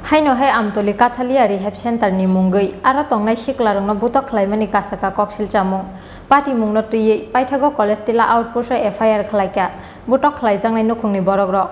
Haino hai amtoli Kathalia Rehab Center ni munggai ara tongnai siklarongno butok khlaimani kasaka koksil chamung party mungno tui paithago college tila outpost FIR khlaika butok khlaijangnai nukhungni borokrok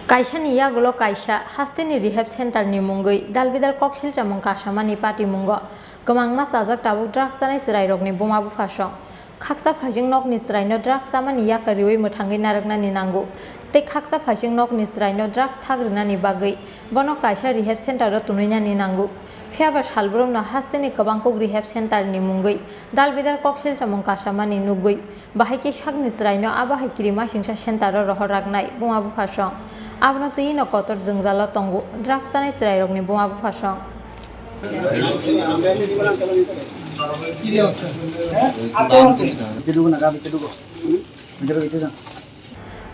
Kaisa ni yagulo kaisa hasteni rehab center ni munggai dalbidal koksil chamung kasamani party mungo Gomangma sajak tabuk drugs janai srairokni boma bufasong khaksa phajing nokni sraino drugs samani yakariwi mothangai naraknani nangu tei khaksa phajing nokni sraino drugs thagrunani bagai bono kaisa rehab center ro tunuinani nangu phiaba salbromno hasteni kabangkok rehab center ni munggai dalbidal koksil chamung kasamani nugui bahaiki sakni sraino abahai kirima singsa center ro rohor raknai boma bufasong abno tino kotor jungjalo tongo drugs janai srairokni boma bufasong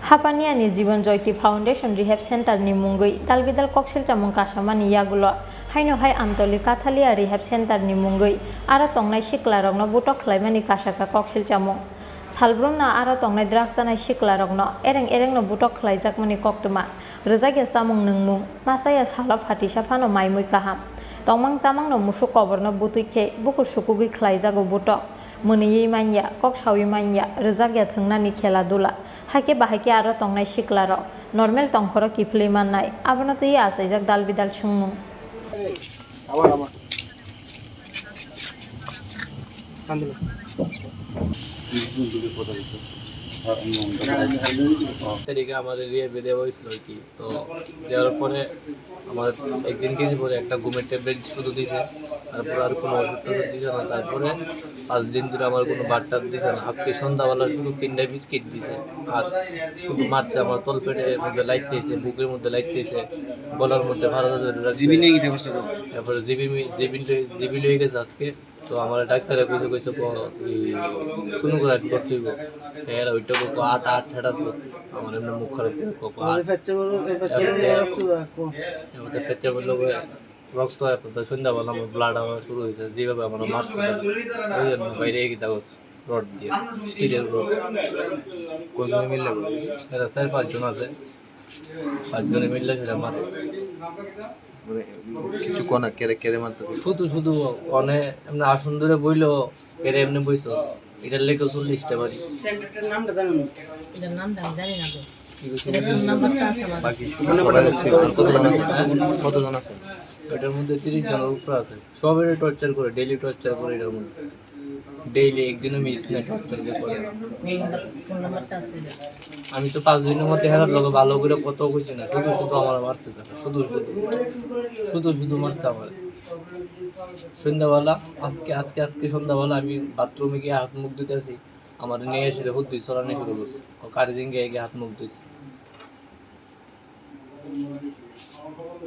Hapaniani Jiban Joyti Foundation Rehab Center ni munggai dalbidal koksil chamung kasamani yagulo haino hai amtoli Kathalia Rehab Center ni munggai ara tongnai siklarokno butok khlaimani kasaka koksil chamung salbromna ara tongnai drugs janai siklarokno ereng butok khlaijakmani koktuma rwjak samung nungmung masaya sala phatisa phano maimui kaham Tongmang tamang no musuk koborno butuike buku sukugi khlaijago butok moniyi manya kok sawi manya rwjak thungnani khela dula haike bahaike aro tongnai siklaro normal tongkhoro kiflei mannai abono tui asaijak dalbidal sungmung তারিখে আমাদের রিহ্যাবে দেওয়া হয়েছিল আর কি তো দেওয়ার পরে আমার একদিন কিছু পরে একটা ঘুমের ট্যাবলেট শুধু দিয়েছে তারপর আর কোনো ওষুধ টষুধ দিছে না তারপরে 5 দিন ধরে আমার কোনো বাট্টা দিছে না আজকে সন্ধ্যাবেলা শুধু 3টা বিস্কিট দিছে আর শুধু মারছে আমার তলপেটের মধ্যে লাইতেছে বুকের মধ্যে লাইতেছে গলার মধ্যে ভাড়া ধরে রাখছে তারপরে জিবি লয়ে গেছে আজকে তো আমার ডাক্তারে কইছে সোনোগ্রাফি করতে হইব এর ওইটা কোকো 8 ঠেটা তো আমার এমনি মুখ খারাপ কোকো এমনি ফ্র্যাকচার বললো রক্ত তো সন্ধ্যাবেলা আমার ব্লাড হওয়া শুরু হয়েছে যেভাবে আমার মারছে ওই জন্য বাইরে গিয়ে দাও রড দিয়ে স্টিলের রড কোনজন মিললে এরা 4-5 জন আছে 5 জনে মিললে সেটা মারে কিছু কোনা কেড়ে মারতে শুধু অনে এমনি আসন ধরে বইলো কেড়ে এমনি বইছো এটার লেখা 40টা বাড়ি সেন্টারটার নামটা জানেন না এটার নামটা আমি জানি না তো এটার নাম্বারটা আছে আমার বাকি কতজন আছে এটার মধ্যে 30 জনের উপরে আছে সবাই টর্চার করে ডেইলি টর্চার করে এটার মধ্যে ডেইলি একদিনও মিস না টর্চার করে ফোন নাম্বারটা আছে আমি তো 5 দিনের মধ্যে হেরার লোক ভালো করে কত কইছি না শুধু আমার মারছে শুধু মারছে আমার সন্ধ্যাবেলা আজকে সন্ধ্যাবেলা আমি বাথরুমে গিয়ে হাত মুখ ধুতেছি আমার নিয়ে এসে হুদ্দি সরানি শুরু করছে কারিজিং গিয়ে হাত মুখ ধুইছি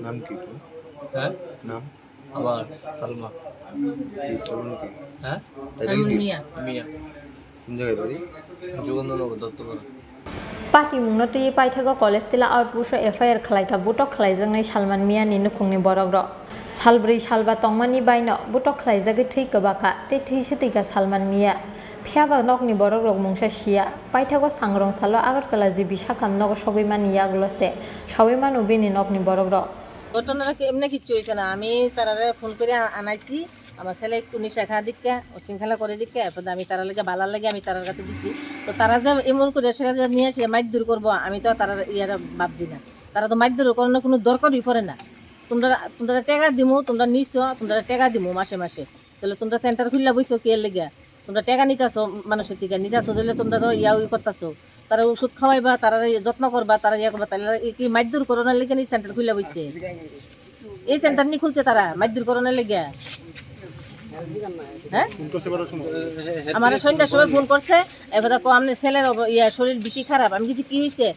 নাম কি হ্যাঁ নাম আমার সালমা হ্যাঁ মিয়া কোন জায়গায় বাড়ি Jogendranagar Duttapara Party mungno tui paithago college tila outpost FIR khlaika butok khlaijangnai Salman Mia ni nukhungni borokrok salbrui salba tongmani baino butok khlaijagui thui kobaka tei thui setika Salman Mia phiaba nokni borokrok mungsa sia paithago sangrong salo Agartala jibi sakam nogo sogoimani yaglose sawimanu bini nokni borokrok ঘটনাটা এমনি কিচ্ছু হয়েছে না আমি তারারে phone করে আনাইছি আমার ছেলে একটু নিশা খা দিকে শৃঙ্খলা করে দিকে এরপর আমি তারা লেগে বালার লেগে আমি তারার কাছে দিছি তো তারা যে এমন করে সেটা যে নিয়ে এসে মাইক দূর করবো আমি তো তারা ইয়ারা ভাবছি না তারা তো মাইক দূর করার কোনো দরকারই পড়ে না তোমরা টাকা দিমু তোমরা নিছো তোমরা টাকা দিমু মাসে তাহলে তোমরা সেন্টার খুললা বইছো কে লেগে তোমরা টাকা নিতেছো মানুষের থেকে নিতেছো দিলে তোমরা তো করতেছো তারা ওষুধ খাওয়াইবা তারা যত্ন করবা তারা করবা তাহলে কি মাইদুর করোনার লেগে নি সেন্টার খুলে বইছে এই সেন্টার নি খুলছে তারা মাইদুর করোনার লেগে হ্যাঁ আমার সন্ধ্যার সময় ফোন করছে এবার আপনার ছেলের শরীর বেশি খারাপ আমি কিছু কি হয়েছে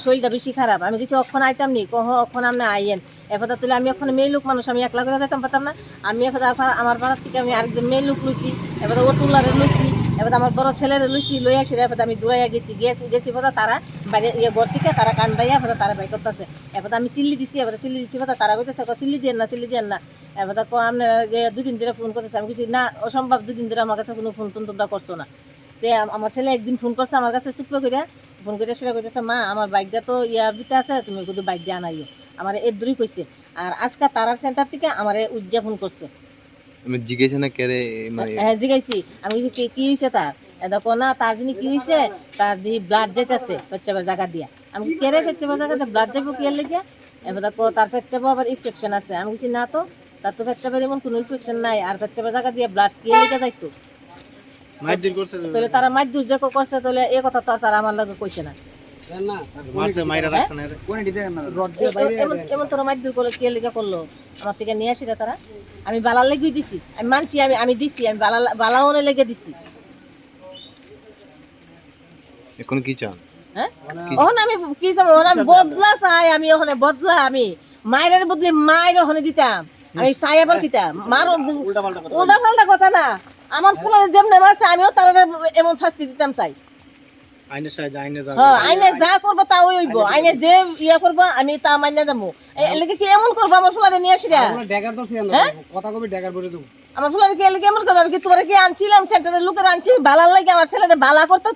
শরীরটা বেশি খারাপ আমি কিছু অক্ষণ আইতাম নি অক্ষণ আপনি আইয়েন এবার তুলে আমি ওখানে মেয়ে লোক মানুষ আমি একলা করে যেতাম পারতাম না আমি এবার আমার পাড়ার থেকে আমি আরেকজন মেয়ে লোক লইছি এবার ও টুলারে লইছি এবার আমার বড় ছেলের লই আসি এবার আমি দৌড়াইয়া গেছি পথা তারা বাইরে ঘর থেকে তারা কান্দাইয়া এবার তারা বাই করতেছে এবার আমি সিল্লি দিছি পথা তারা কইতেছে সিল্লি দিয়ে না এবার আপনার 2 দিন ধরে ফোন করতেছে আমি কিছু না অসম্ভব 2 দিন ধরে আমার কাছে কোনো ফোন তোমরা করছো না। তে আমার ছেলে একদিন ফোন করছে আমার কাছে চুপ করে ফোন করে সেটা কইতেছে মা আমার বাইকটা তো ভিতরে আছে তুমি কিন্তু বাইক দিয়ে আনাইও আমার এর দূরই কইছে। আর আজকে তারার সেন্টার থেকে আমার উদযাপন করছে আমি জিজ্ঞেস না কেরে মানে হ্যাঁ জিগাইছি আমি কি হয়েছে তার দেখো না তার যিনি কি হয়েছে তার দিয়ে ব্লাড যেতেছে পেচ্ছাবার জায়গা দিয়া আমি কেড়ে পেচ্ছাবার জায়গাতে ব্লাড যাবো কি লেগে এবার দেখো তার পেচ্ছাবো আবার ইনফেকশন আছে আমি বলছি না তো তার তো পেচ্ছাবের এমন কোনো ইনফেকশন নাই আর পেচ্ছাবার জায়গা দিয়ে ব্লাড কে লেগে যাইতো তাহলে তারা মাইদুর যে করছে তাহলে এই কথা তো আর তারা আমার লগে কইছে না এমন তোরা মাইদুর করে কে লেগে করলো আমার থেকে নিয়ে আসি তারা আমি বালার লেগে দিছি আমি মানছি আমি দিছি আমি বালাওনে লেগে দিছি। এখন কি চান? হ্যাঁ ওখানে আমি কি চাবো আমি বদলা চাই আমি ওখানে বদলা আমি মায়ের বদলে মায়ের ওখানে দিতাম আমি চাই আবার দিতাম মার উল্টা পাল্টা কথা না আমার ফুলের যেমন মারছে আমিও তারা এমন শাস্তি দিতাম চাই আইনে যা করবো তা ওই হইব আইনে যে ইয়া করবো আমি তা মাইনে যাবো এলাকা কি এমন করবো আমার ফুলারে নিয়ে আসি আমার ফুলারে কি এলাকা এমন করবো কি তোমার কি আনছিলাম সেন্টারের লোকের আনছি বালার লাগে আমার ছেলেটা বালা করতো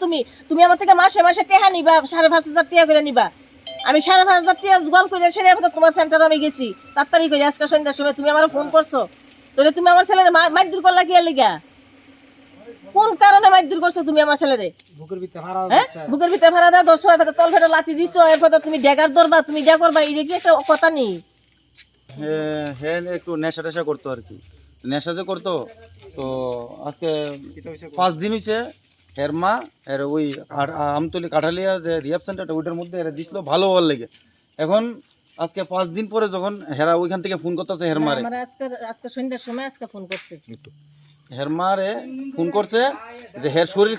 তুমি আমার থেকে মাসে মাসে টেহা নিবা 5,500 টাকা করে নিবা আমি 5,500 টাকা জোগাড় করে সেরে তোমার সেন্টারে আমি গেছি তাড়াতাড়ি করে আজকে সন্ধ্যার সময় তুমি আমার ফোন করছো তাহলে তুমি আমার ছেলের মারধর করলা কি এলাকা কোন কারণে মারধর করছো তুমি আমার ছেলেরে বুকের ভিতরে ভাড়া দাও দর্শক এবার তল ফেটে লাথি দিছো এরপর তুমি ড্যাগার ধরবা তুমি ড্যা করবা এটা কি একটা কথা নেই। হ্যাঁ একটু নেশা টেশা করতো আর কি নেশা যে করতো তো আজকে 5 দিন হয়েছে এর মা এর ওই আমতলি কাঠালিয়া যে রিহাব সেন্টারটা ওইটার মধ্যে এরা দিছিল ভালো হওয়ার লেগে এখন আজকে 5 দিন পরে যখন হেরা ওইখান থেকে ফোন করতেছে হেরমারে আজকে সন্ধ্যার সময় আজকে ফোন করছে হেরমারে ফোন করছে যে হের শরীর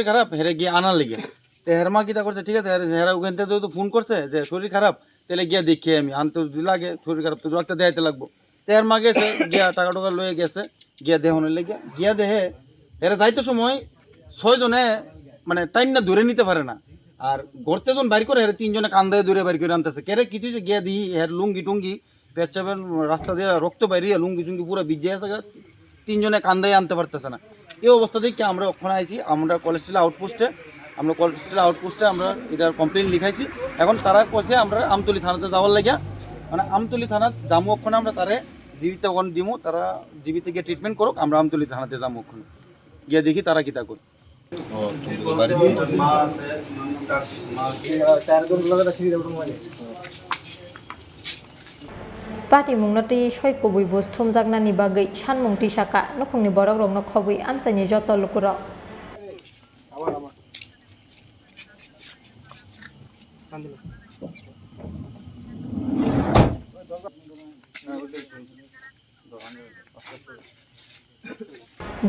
খারাপ হেরে গিয়ে আনার লেগে তো হেরমা কিতা করছে ঠিক আছে হেরা ওখান থেকে যেহেতু ফোন করছে যে শরীর খারাপ তাহলে গিয়ে দেখি আমি আনতে লাগে শরীর খারাপ তো ডাক্তার দেখাইতে লাগবো তো হেরমা গেছে গিয়া টাকা টাকা লয়ে গেছে গিয়া দেহনের লেগে গিয়া দেহে হেরা যাইতে সময় 6 জনে মানে টাইম না ধরে নিতে পারে না আর ঘরতে যখন বাইর করে হেরে 3 জনে কান্দায় দূরে বাইর করে আনতেছে কেরে কি তুই গিয়া দিই হের লুঙ্গি টুঙ্গি পেচ্ছাবেন রাস্তা দিয়ে রক্ত বাইরিয়া লুঙ্গি চুঙ্গি পুরো ভিজে আছে 3 জনে কান্দায় আনতে পারতেছে না এই অবস্থা দেখে আমরা ওখানে আইছি আমরা কলেস্ট্রল আউটপোস্টে আমরা এটার কমপ্লেন লিখাইছি এখন তারা কইছে আমরা আমতলি থানাতে যাওয়ার লাগিয়া মানে আমতলি থানা যাবো ওখানে আমরা তারে জীবিত ওখানে দিমু তারা জীবিত গিয়ে ট্রিটমেন্ট করুক আমরা আমতলি থানাতে যাবো ওখানে গিয়ে দেখি তারা কিতা করে पार्टी मुंगनटी सयकबुइ बुस थुमजागनानि बागै सानमुंथि साका नखंनि बरक रंनो खबुइ आमचाइनि जत लुकुर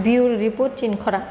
ब्यूरो रिपोर्ट चिनखरा।